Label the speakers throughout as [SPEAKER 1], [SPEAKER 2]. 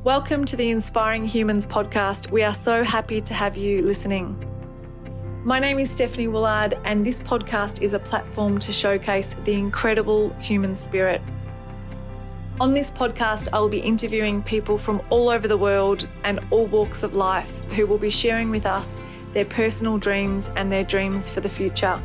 [SPEAKER 1] Welcome to the Inspiring Humans podcast. We are so happy to have you listening. My name is Stephanie Woollard, and this podcast is a platform to showcase the incredible human spirit. On this podcast, I'll be interviewing people from all over the world and all walks of life who will be sharing with us their personal dreams and their dreams for the future.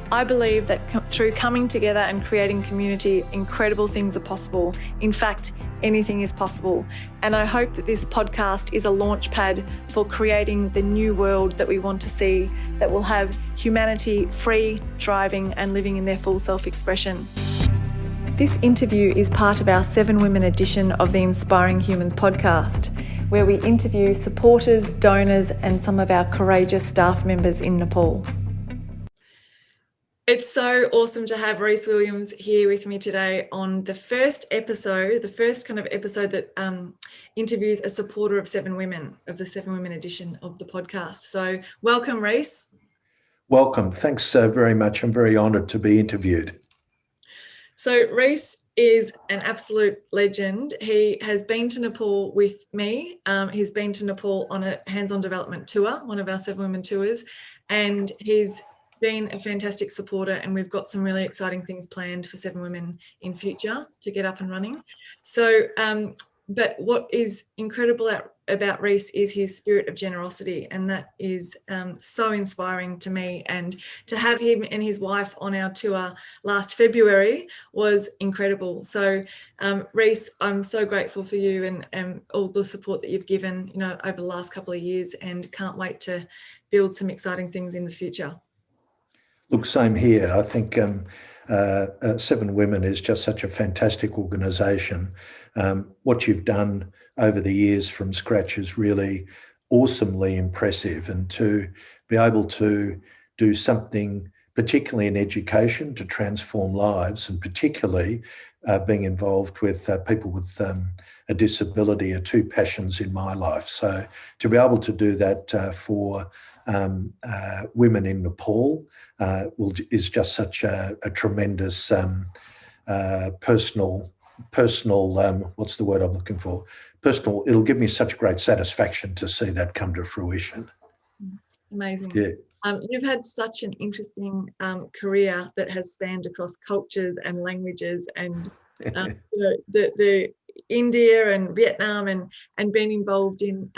[SPEAKER 1] I believe that through coming together and creating community, incredible things are possible. In fact, anything is possible. And I hope that this podcast is a launch pad for creating the new world that we want to see, that will have humanity free, thriving, and living in their full self-expression. This interview is part of our 7 Women edition of the Inspiring Humans podcast, where we interview supporters, donors, and some of our courageous staff members in Nepal. It's so awesome to have Rhys Williams here with me today on the first episode, the first kind of episode that interviews a supporter of 7 Women, of the 7 Women edition of the podcast. So welcome, Rhys.
[SPEAKER 2] Welcome. Thanks very much. I'm very honoured to be interviewed.
[SPEAKER 1] So Rhys is an absolute legend. He has been to Nepal with me. He's been to Nepal on a hands-on development tour, one of our 7 Women tours, and he's been a fantastic supporter, and we've got some really exciting things planned for 7 Women in future to get up and running. So, but what is incredible about Rhys is his spirit of generosity, and that is so inspiring to me. And to have him and his wife on our tour last February was incredible. So, Rhys, I'm so grateful for you and all the support that you've given, over the last couple of years, and can't wait to build some exciting things in the future.
[SPEAKER 2] Look, same here. I think 7 Women is just such a fantastic organisation. What you've done over the years from scratch is really awesomely impressive, and to be able to do something, particularly in education, to transform lives, and particularly being involved with people with a disability are 2 passions in my life. So to be able to do that for women in Nepal is just such a tremendous personal, what's the word I'm looking for? Personal, it'll give me such great satisfaction to see that come to fruition.
[SPEAKER 1] Amazing.
[SPEAKER 2] Yeah.
[SPEAKER 1] You've had such an interesting career that has spanned across cultures and languages, and the India and Vietnam, and been involved in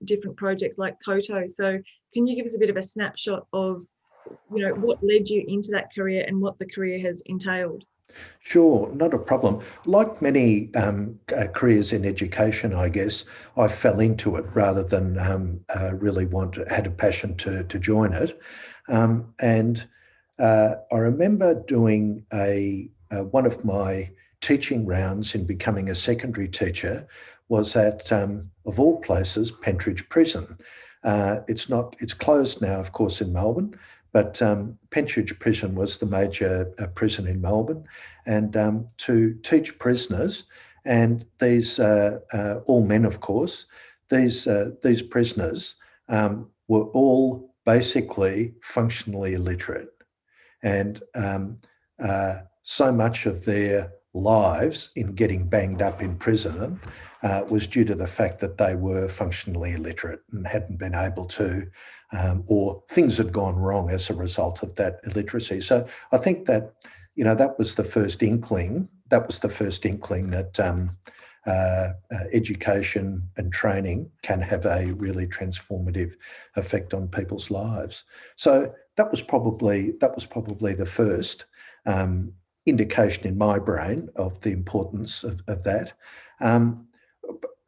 [SPEAKER 1] different projects like KOTO. So can you give us a bit of a snapshot of what led you into that career and what the career has entailed?
[SPEAKER 2] Sure, not a problem. Like many careers in education, I guess, I fell into it rather than really had a passion to join it. And I remember doing one of my teaching rounds in becoming a secondary teacher was at, of all places, Pentridge Prison. It's closed now, of course, in Melbourne, but Pentridge Prison was the major prison in Melbourne, and to teach prisoners, and these all men, of course, these prisoners were all basically functionally illiterate, and so much of their lives in getting banged up in prison was due to the fact that they were functionally illiterate and hadn't been able to, or things had gone wrong as a result of that illiteracy. So I think that, that was the first inkling. That was the first inkling that education and training can have a really transformative effect on people's lives. So that was probably the first indication in my brain of the importance of that.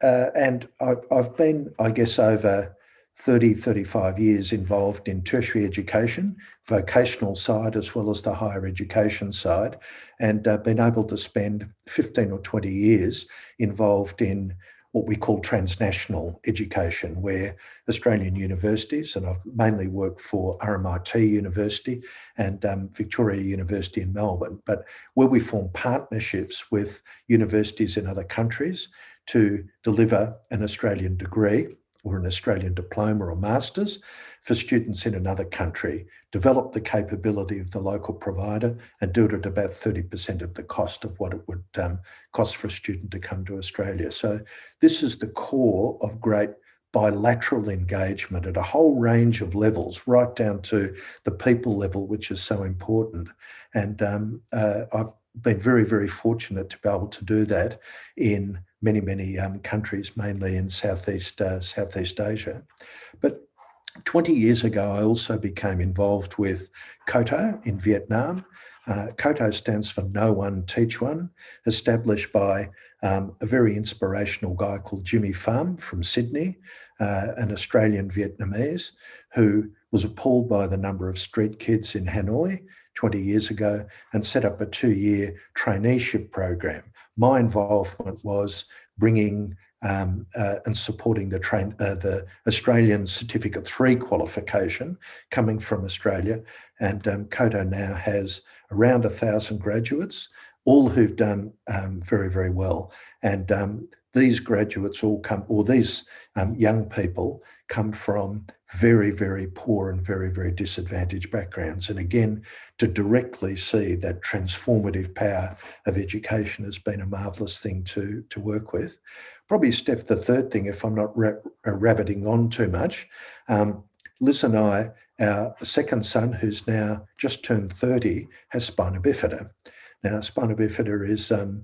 [SPEAKER 2] And I've been, I guess, over 35 years involved in tertiary education, vocational side as well as the higher education side, and been able to spend 15 or 20 years involved in what we call transnational education, where Australian universities, and I've mainly worked for RMIT University and Victoria University in Melbourne, but where we form partnerships with universities in other countries to deliver an Australian degree or an Australian diploma or master's for students in another country, develop the capability of the local provider, and do it at about 30% of the cost of what it would cost for a student to come to Australia. So this is the core of great bilateral engagement at a whole range of levels, right down to the people level, which is so important. And I've been very, very fortunate to be able to do that in many, many countries, mainly in Southeast Asia. But 20 years ago, I also became involved with KOTO in Vietnam. KOTO stands for No One Teach One, established by a very inspirational guy called Jimmy Pham from Sydney, an Australian Vietnamese who was appalled by the number of street kids in Hanoi 20 years ago and set up a 2-year traineeship program. My involvement was bringing and supporting the Australian Certificate 3 qualification coming from Australia. And KOTO now has around 1,000 graduates, all who've done very, very well. And these graduates all come, or these young people come from very, very poor and very, very disadvantaged backgrounds. And again, to directly see that transformative power of education has been a marvellous thing to work with. Probably, Steph, the third thing, if I'm not rabbiting on too much, Liz and I, our second son, who's now just turned 30, has spina bifida. Now, spina bifida is a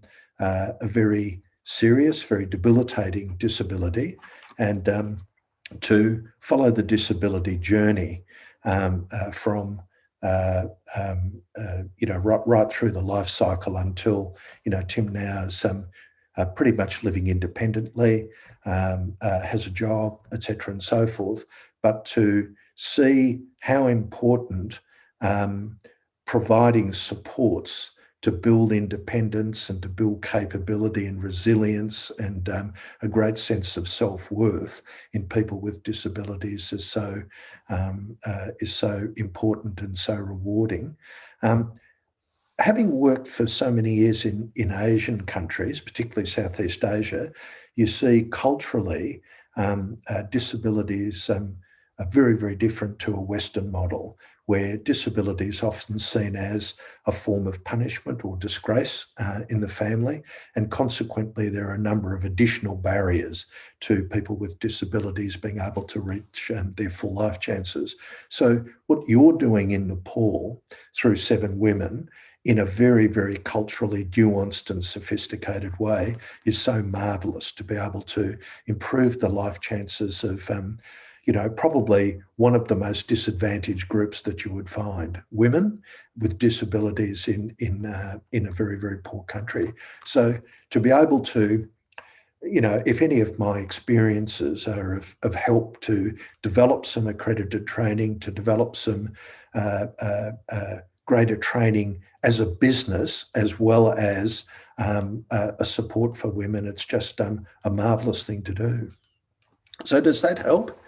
[SPEAKER 2] very serious, very debilitating disability, and to follow the disability journey from right through the life cycle until Tim now is pretty much living independently, has a job, etc., and so forth. But to see how important providing supports to build independence and to build capability and resilience and a great sense of self-worth in people with disabilities is so important and so rewarding. Having worked for so many years in Asian countries, particularly Southeast Asia, you see culturally disabilities are very, very different to a Western model, where disability is often seen as a form of punishment or disgrace in the family, and consequently there are a number of additional barriers to people with disabilities being able to reach their full life chances. So what you're doing in Nepal through 7 Women in a very, very culturally nuanced and sophisticated way is so marvellous, to be able to improve the life chances of probably one of the most disadvantaged groups that you would find, women with disabilities in a very, very poor country. So to be able to, if any of my experiences are of help to develop some accredited training, to develop some greater training as a business, as well as a support for women, it's just a marvellous thing to do. So does that help?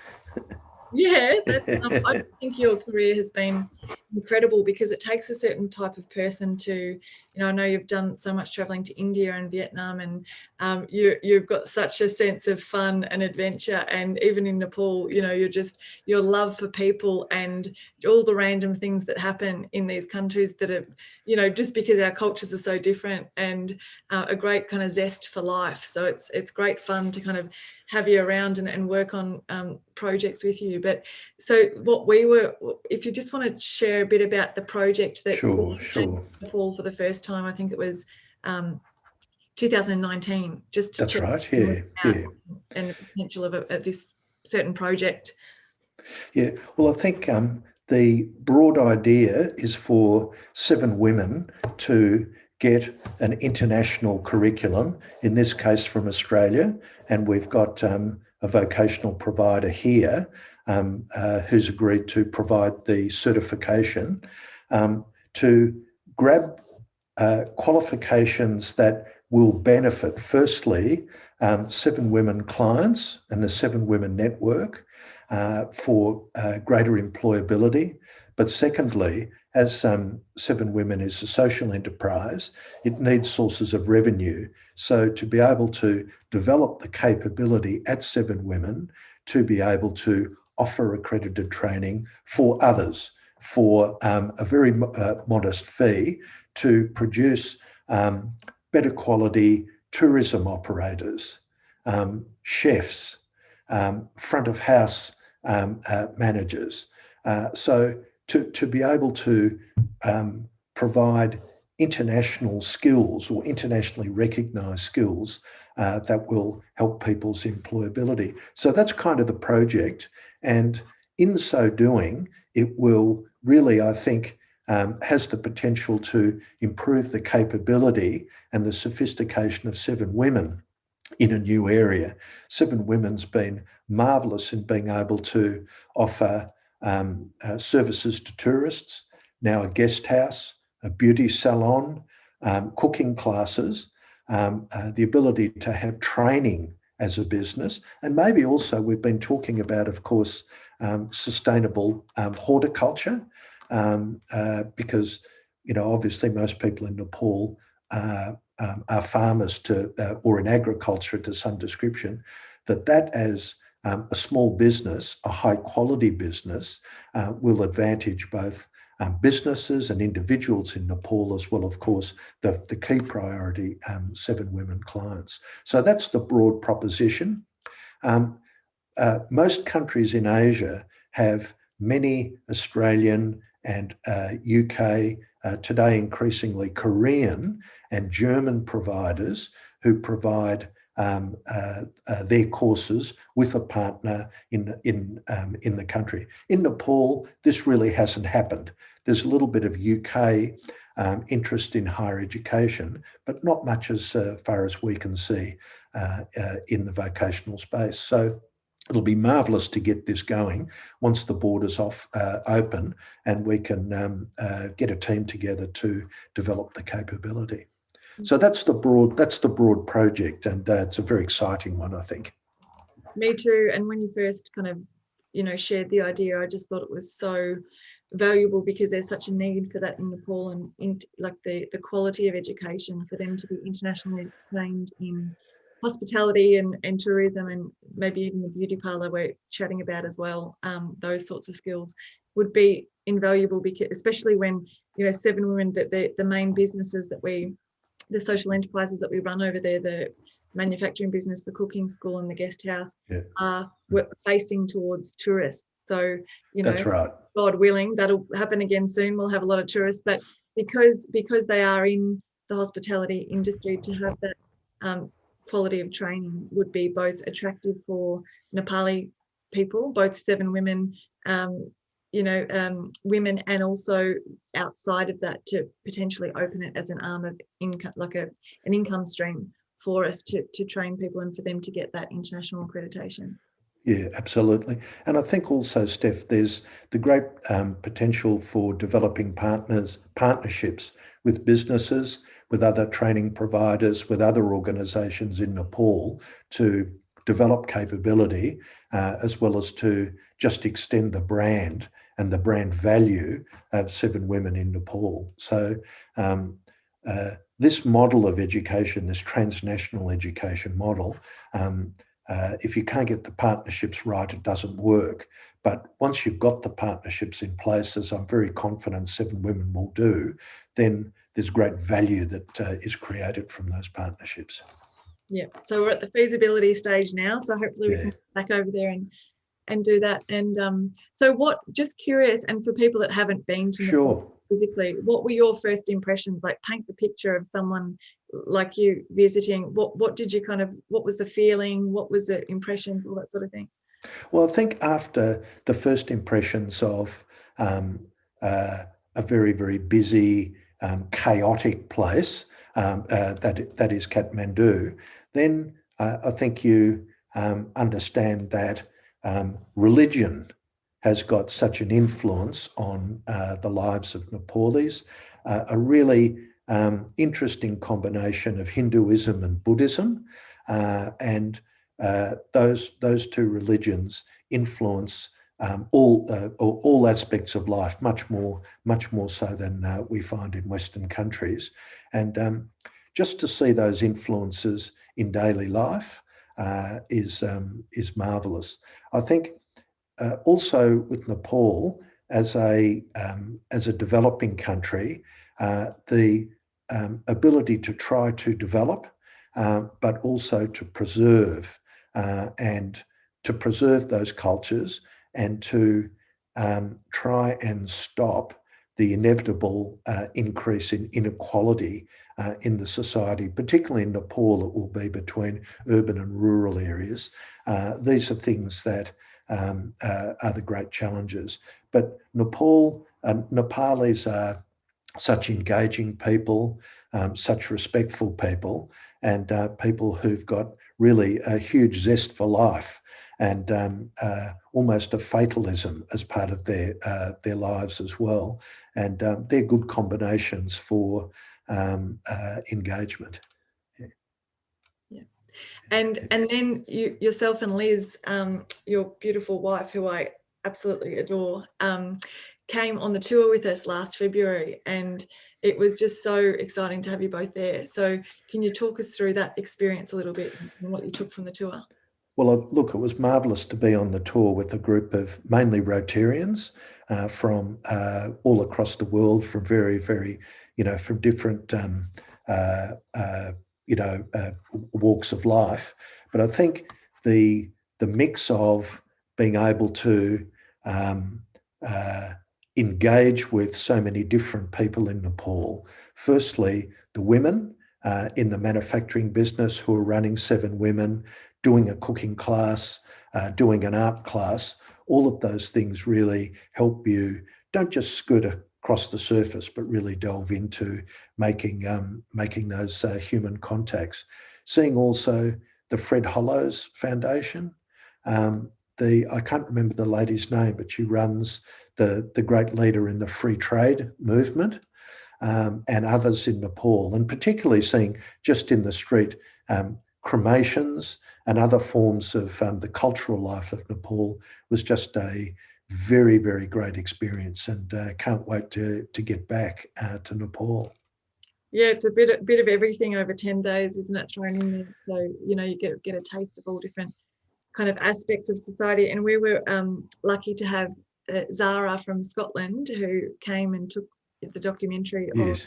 [SPEAKER 1] Yeah, I just think your career has been incredible, because it takes a certain type of person to, I know you've done so much traveling to India and Vietnam, and you've got such a sense of fun and adventure, and even in Nepal, your love for people and all the random things that happen in these countries that are, just because our cultures are so different, and a great kind of zest for life. So it's great fun to kind of have you around and work on projects with you. But so if you just want to share a bit about the project that
[SPEAKER 2] Sure.
[SPEAKER 1] Nepal for the first time, I think it was 2019, just to
[SPEAKER 2] That's
[SPEAKER 1] check
[SPEAKER 2] right, yeah.
[SPEAKER 1] and the potential of this certain project.
[SPEAKER 2] Yeah, well, I think the broad idea is for 7 Women to get an international curriculum, in this case from Australia, and we've got a vocational provider here who's agreed to provide the certification to grab qualifications that will benefit, firstly, 7 Women clients and the 7 Women network for greater employability. But secondly, as 7 Women is a social enterprise, it needs sources of revenue. So to be able to develop the capability at 7 Women to be able to offer accredited training for others for a very modest fee to produce better quality tourism operators, chefs, front of house managers. So to be able to provide international skills or internationally recognised skills that will help people's employability. So that's kind of the project. And in so doing, it will really, I think, has the potential to improve the capability and the sophistication of Seven Women in a new area. Seven Women's been marvellous in being able to offer services to tourists, now a guest house, a beauty salon, cooking classes, the ability to have training as a business, and maybe also we've been talking about, of course, sustainable horticulture, because obviously most people in Nepal are farmers or in agriculture to some description. That as a small business, a high quality business, will advantage both businesses and individuals in Nepal, as well, of course, the key priority, Seven Women clients. So that's the broad proposition. Most countries in Asia have many Australian and UK, today increasingly Korean and German providers who provide their courses with a partner in the country. In Nepal, this really hasn't happened. There's a little bit of UK interest in higher education, but not much as far as we can see in the vocational space. So it'll be marvellous to get this going once the borders open and we can get a team together to develop the capability. So that's the broad project, and it's a very exciting one, I think.
[SPEAKER 1] Me too. And when you first kind of, shared the idea, I just thought it was so valuable because there's such a need for that in Nepal, and like the quality of education for them to be internationally trained in hospitality and tourism, and maybe even the beauty parlour we're chatting about as well. Those sorts of skills would be invaluable, because especially when Seven Women, that the main businesses the social enterprises that we run over there, the manufacturing business, the cooking school and the guest house, are facing towards tourists. So,
[SPEAKER 2] that's right.
[SPEAKER 1] God willing, that'll happen again soon. We'll have a lot of tourists, but because they are in the hospitality industry, to have that quality of training would be both attractive for Nepali people, both Seven Women, women, and also outside of that to potentially open it as an arm of income, like an income stream for us to train people and for them to get that international accreditation.
[SPEAKER 2] Yeah, absolutely. And I think also, Steph, there's the great potential for developing partnerships with businesses, with other training providers, with other organisations in Nepal to develop capability, as well as to just extend the brand and the brand value of Seven Women in Nepal. So this model of education, this transnational education model, if you can't get the partnerships right, it doesn't work. But once you've got the partnerships in place, as I'm very confident Seven Women will do, then there's great value that is created from those partnerships.
[SPEAKER 1] Yeah, so we're at the feasibility stage now, so hopefully we can get back over there and do that. And so just curious, and for people that haven't been to Nepal physically, what were your first impressions? Like, paint the picture of someone like you visiting. What did you what was the feeling? What was the impressions, all that sort of thing?
[SPEAKER 2] Well, I think after the first impressions of a very, very busy, chaotic place that is Kathmandu, then I think you understand that religion has got such an influence on the lives of Nepalis, a really interesting combination of Hinduism and Buddhism, and those two religions influence all aspects of life, much more so than we find in Western countries. And just to see those influences in daily life is marvellous. I think also with Nepal as a developing country, the ability to try to develop, but also to preserve those cultures, and to try and stop the inevitable increase in inequality in the society, particularly in Nepal. It will be between urban and rural areas. These are things that are the great challenges. But Nepalis are such engaging people, such respectful people, and people who've got really a huge zest for life, and almost a fatalism as part of their lives as well. And they're good combinations for engagement.
[SPEAKER 1] Yeah. And then yourself and Liz, your beautiful wife, who I absolutely adore, came on the tour with us last February, and it was just so exciting to have you both there. So can you talk us through that experience a little bit and what you took from the tour?
[SPEAKER 2] Well, look, it was marvellous to be on the tour with a group of mainly Rotarians from all across the world, from very, from different, walks of life. But I think the mix of being able to engage with so many different people in Nepal, firstly, the women in the manufacturing business who are running 7 women, doing a cooking class, doing an art class, all of those things really help you don't just skirt across the surface, but really delve into making those human contacts. Seeing also the Fred Hollows Foundation. I can't remember the lady's name, but she runs the great leader in the free trade movement, and others in Nepal, and particularly seeing just in the street cremations and other forms of the cultural life of Nepal was just a very, very great experience, and can't wait to get back to Nepal.
[SPEAKER 1] Yeah, it's a bit of everything over 10 days, isn't it, thrown in there? So, you get a taste of all different kind of aspects of society. And we were lucky to have Zara from Scotland, who came and took the documentary of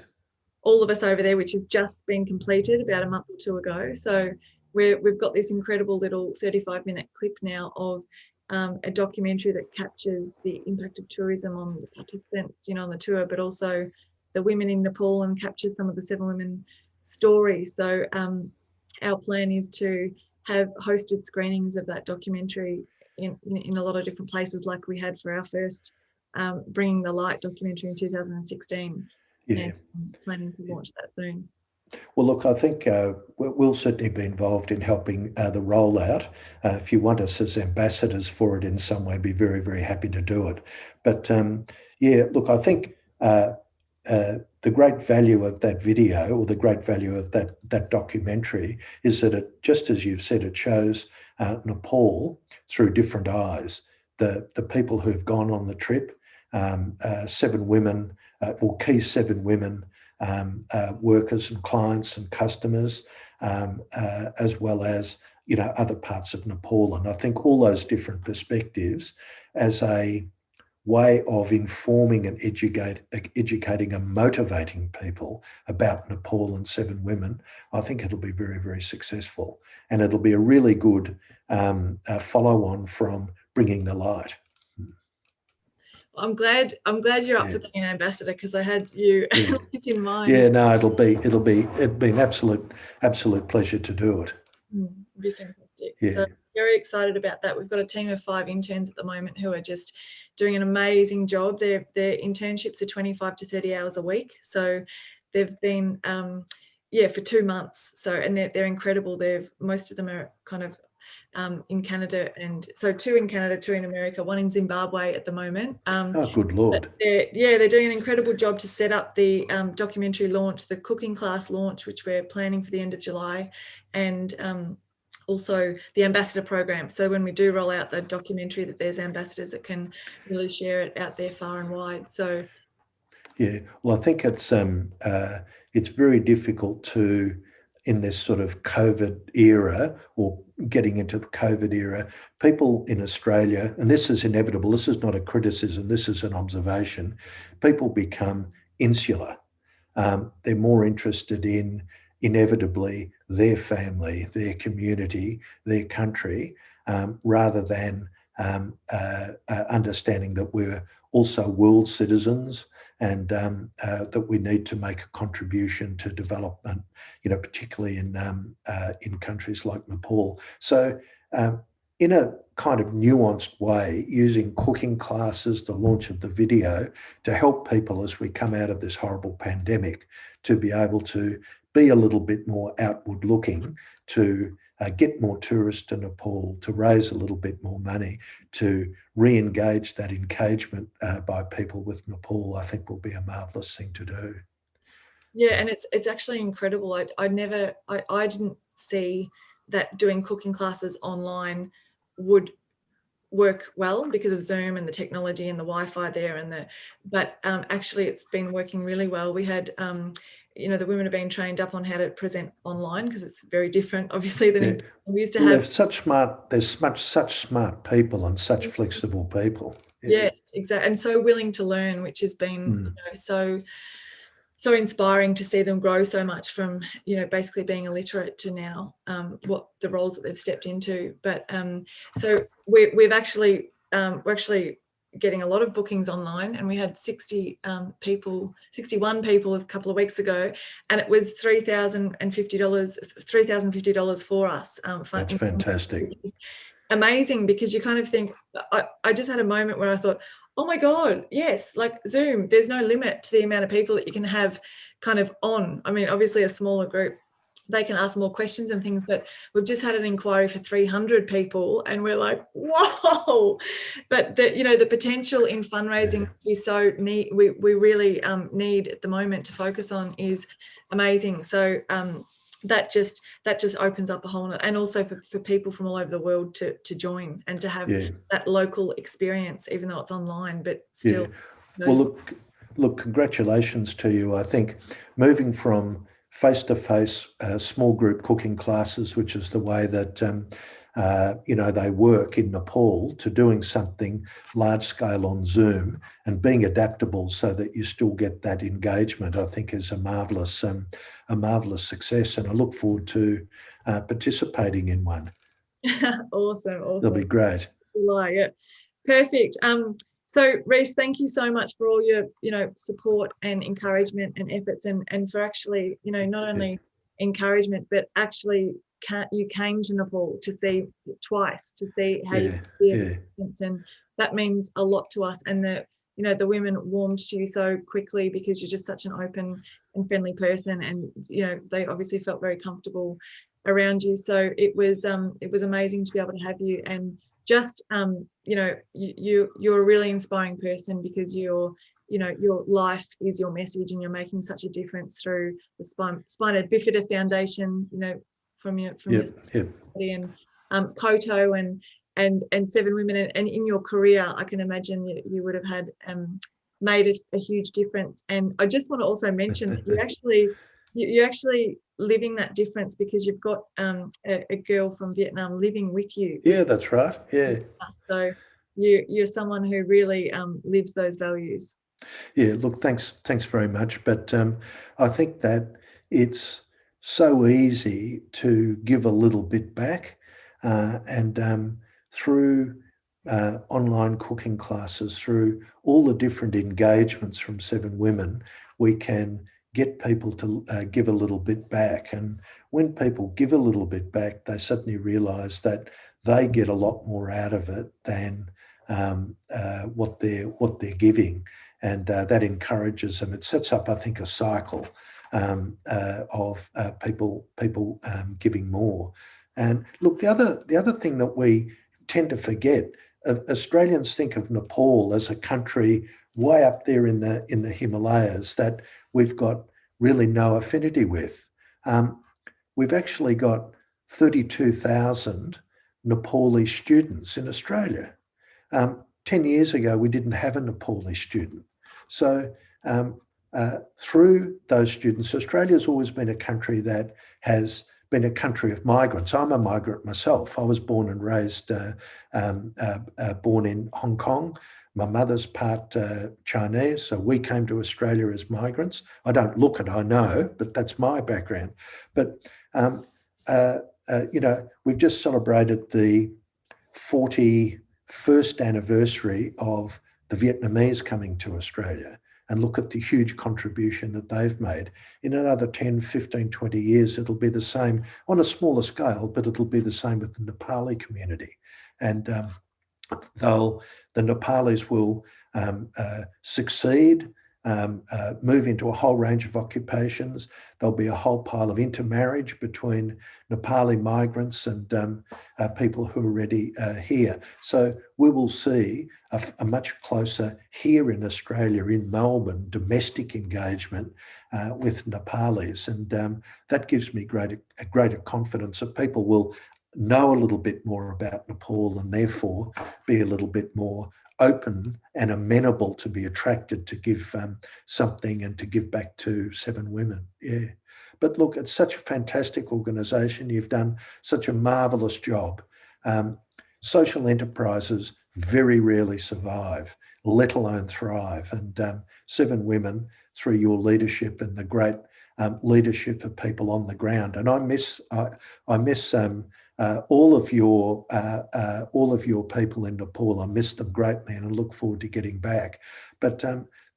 [SPEAKER 1] all of us over there, which has just been completed about a month or two ago. So we've got this incredible little 35-minute clip now of a documentary that captures the impact of tourism on the participants, on the tour, but also the women in Nepal, and captures some of the 7 women stories. So our plan is to have hosted screenings of that documentary in a lot of different places, like we had for our first Bringing the Light documentary in 2016.
[SPEAKER 2] Yeah.
[SPEAKER 1] And planning to launch that soon.
[SPEAKER 2] Well, look, I think we'll certainly be involved in helping the rollout. If you want us as ambassadors for it in some way, be very, very happy to do it. But look, I think the great value of that video, or the great value of that documentary, is that it, just as you've said, it shows Nepal through different eyes. The people who've gone on the trip, 7 women, or key 7 women, workers and clients and customers, as well as other parts of Nepal. And I think all those different perspectives as a way of informing and educating and motivating people about Nepal and 7 women, I think it'll be very, very successful, and it'll be a really good follow-on from Bringing the Light.
[SPEAKER 1] I'm glad you're up for being an ambassador, because I had you in mind.
[SPEAKER 2] Yeah, no, it'd be an absolute pleasure to do it.
[SPEAKER 1] It'd be fantastic.
[SPEAKER 2] Yeah.
[SPEAKER 1] So very excited about that. We've got a team of 5 interns at the moment who are just doing an amazing job. Their internships are 25 to 30 hours a week. So they've been for 2 months. So, and they're incredible. Most of them are kind of in Canada, and so 2 in Canada, 2 in America, 1 in Zimbabwe at the moment.
[SPEAKER 2] Oh, good Lord.
[SPEAKER 1] They're doing an incredible job to set up the documentary launch, the cooking class launch, which we're planning for the end of July, and also the ambassador program. So when we do roll out the documentary, that there's ambassadors that can really share it out there far and wide. So
[SPEAKER 2] yeah, well, I think it's very difficult to in this sort of COVID era, or getting into the COVID era, people in Australia, and this is inevitable, this is not a criticism, this is an observation, people become insular. They're more interested in inevitably their family, their community, their country, rather than understanding that we're also world citizens, and that we need to make a contribution to development, particularly in countries like Nepal. So in a kind of nuanced way, using cooking classes, the launch of the video, to help people as we come out of this horrible pandemic to be able to be a little bit more outward looking, to get more tourists to Nepal, to raise a little bit more money, to re-engage that engagement by people with Nepal, I think will be a marvellous thing to do.
[SPEAKER 1] Yeah, and it's actually incredible. I didn't see that doing cooking classes online would work well because of Zoom and the technology and the Wi-Fi there, but actually it's been working really well. We had the women are being trained up on how to present online, because it's very different, obviously, than we used to have.
[SPEAKER 2] There's such smart people and such flexible people.
[SPEAKER 1] Yeah, exactly, and so willing to learn, which has been so inspiring to see them grow so much from basically being illiterate to now what the roles that they've stepped into. But so we're actually getting a lot of bookings online, and we had 61 people a couple of weeks ago, and it was $3,050 for us.
[SPEAKER 2] That's fantastic.
[SPEAKER 1] Amazing, because you kind of think, I just had a moment where I thought, oh my God, yes, like Zoom, there's no limit to the amount of people that you can have kind of on. I mean, obviously a smaller group, they can ask more questions and things, but we've just had an inquiry for 300 people, and we're like, whoa. But the potential in fundraising we really need at the moment to focus on is amazing. So that just opens up a whole lot, and also for people from all over the world to join and to have that local experience, even though it's online, but still.
[SPEAKER 2] Well, look, congratulations to you. I think moving from face-to-face small group cooking classes, which is the way that they work in Nepal, to doing something large scale on Zoom and being adaptable so that you still get that engagement, I think is a marvellous success, and I look forward to participating in one.
[SPEAKER 1] Awesome.
[SPEAKER 2] That'll be great.
[SPEAKER 1] Yeah, perfect. So Rhys, thank you so much for all your support and encouragement and efforts, and for actually not only encouragement, but actually you came to Nepal to see twice, to see how you experience, and that means a lot to us. And the women warmed to you so quickly because you're just such an open and friendly person, and they obviously felt very comfortable around you. So it was amazing to be able to have you, and just you're a really inspiring person, because your life is your message, and you're making such a difference through the Spina Bifida Foundation, from your study, and KOTO and Seven Women, and in your career, I can imagine you would have had made a huge difference. And I just want to also mention that you're actually living that difference, because you've got a girl from Vietnam living with you.
[SPEAKER 2] Yeah, that's right. Yeah.
[SPEAKER 1] So you're someone who really lives those values.
[SPEAKER 2] Yeah, look, thanks very much. But I think that it's so easy to give a little bit back, and through online cooking classes, through all the different engagements from Seven Women, we can get people to give a little bit back. And when people give a little bit back, they suddenly realise that they get a lot more out of it than what they're giving, and that encourages them. It sets up, I think, a cycle of people giving more. And look, the other thing that we tend to forget, Australians think of Nepal as a country way up there in the Himalayas that we've got really no affinity with. We've actually got 32,000 Nepali students in Australia. 10 years ago, we didn't have a Nepali student. So through those students, Australia's always been a country that has been a country of migrants. I'm a migrant myself. I was born and raised, born in Hong Kong. My mother's part Chinese, so we came to Australia as migrants. I don't look it, I know, but that's my background. But, we've just celebrated the 41st anniversary of the Vietnamese coming to Australia, and look at the huge contribution that they've made. In another 10, 15, 20 years, it'll be the same on a smaller scale, but it'll be the same with the Nepali community. And the Nepalis will succeed, move into a whole range of occupations. There'll be a whole pile of intermarriage between Nepali migrants and people who are already here. So we will see a much closer here in Australia, in Melbourne, domestic engagement with Nepalis. And that gives me a greater confidence that people will know a little bit more about Nepal and therefore be a little bit more open and amenable to be attracted to give something and to give back to 7 Women. Yeah. But look, it's such a fantastic organisation. You've done such a marvellous job. Social enterprises very rarely survive, let alone thrive. And 7 Women, through your leadership and the great leadership of people on the ground. And I miss all of your people in Nepal. I miss them greatly, and I look forward to getting back. But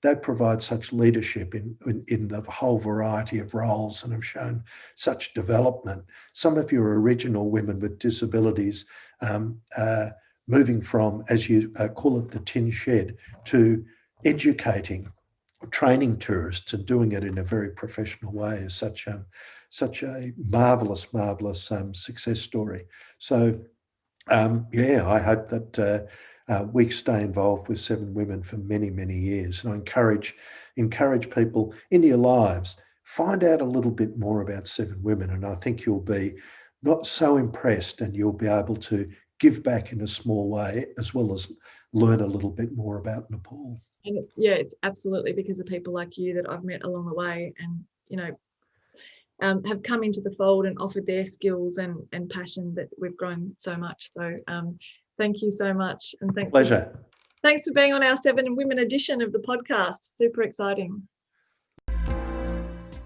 [SPEAKER 2] they provide such leadership in the whole variety of roles, and have shown such development. Some of your original women with disabilities, moving from, as you call it, the tin shed, to educating, training tourists, and doing it in a very professional way is such a marvellous success story. So, I hope that we stay involved with 7 Women for many, many years. And I encourage people in your lives, find out a little bit more about 7 Women. And I think you'll be not so impressed, and you'll be able to give back in a small way, as well as learn a little bit more about Nepal.
[SPEAKER 1] And it's absolutely because of people like you that I've met along the way, and, have come into the fold and offered their skills and passion, that we've grown so much. So thank you so much. And
[SPEAKER 2] Pleasure.
[SPEAKER 1] Thanks for being on our 7 Women edition of the podcast. Super exciting.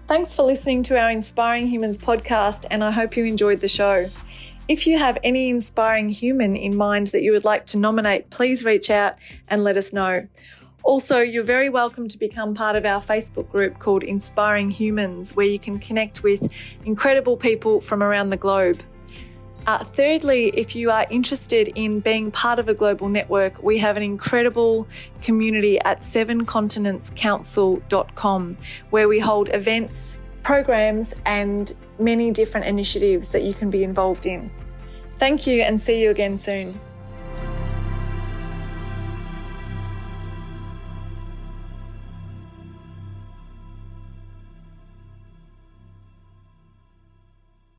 [SPEAKER 1] Thanks for listening to our Inspiring Humans podcast, and I hope you enjoyed the show. If you have any inspiring human in mind that you would like to nominate, please reach out and let us know. Also, you're very welcome to become part of our Facebook group called Inspiring Humans, where you can connect with incredible people from around the globe. Thirdly, if you are interested in being part of a global network, we have an incredible community at 7continentscouncil.com, where we hold events, programs, and many different initiatives that you can be involved in. Thank you, and see you again soon.